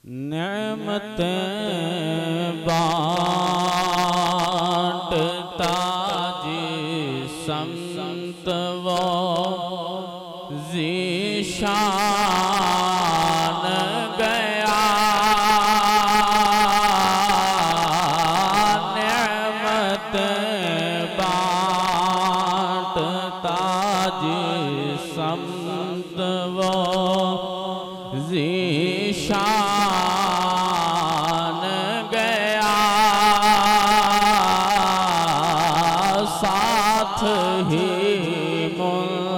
नेमतें बांटता जिसमत वो ज़ीशान गया। नेमतें बांटता जिसमत वो ज़ीशान गया। साथ ही मुंशिए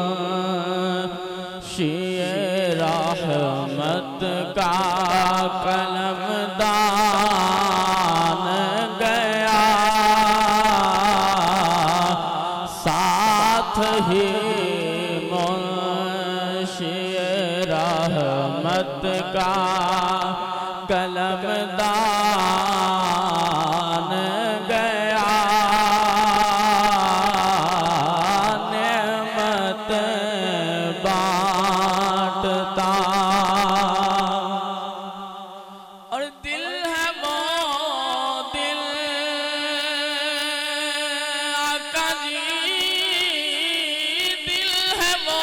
रहमत का कलमदान गया। साथ ही मुंशिए रहमत का कलमदान गया। नेमत बांटता और दिल है वो दिल आका जी, दिल है वो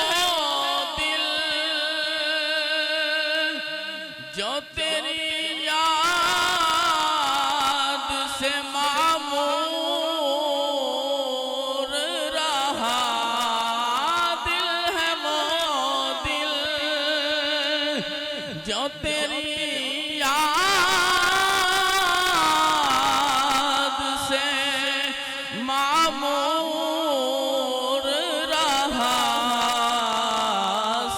दिल जो तेरी याद से मामूर रहा। दिल है वो दिल जो तेरी याद से मामूर रहा।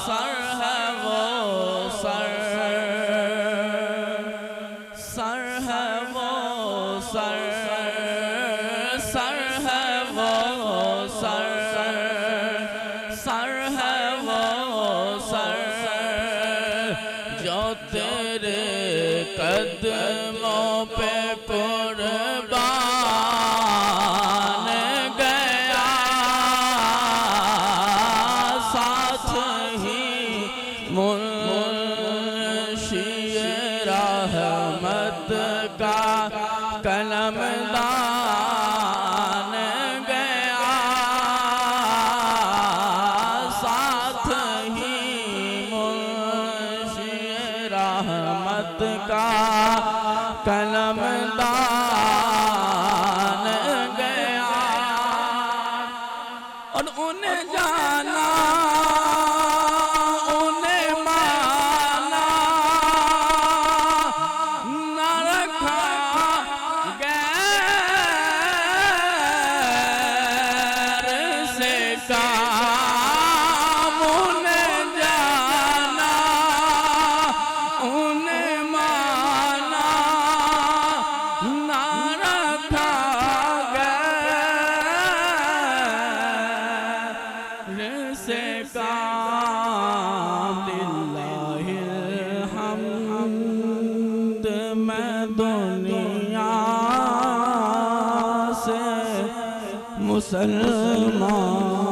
सर है वो सर, सर है वो सर, सर है वो सर, सर है वो सर जो तेरे कदमों पे कुर्बान गया। साथ ही मुंशिए रहमत का कलमदान गया। साथ ही मुंशिए रहमत का कलमदान गया। और उन्हें जाना उन्हें माना न रखा गैर से काम। उन्हें जाना उन्हें माना न रखा गैर से काम। लिल्लाहिल हम्द मैं दुनिया से मुसलमान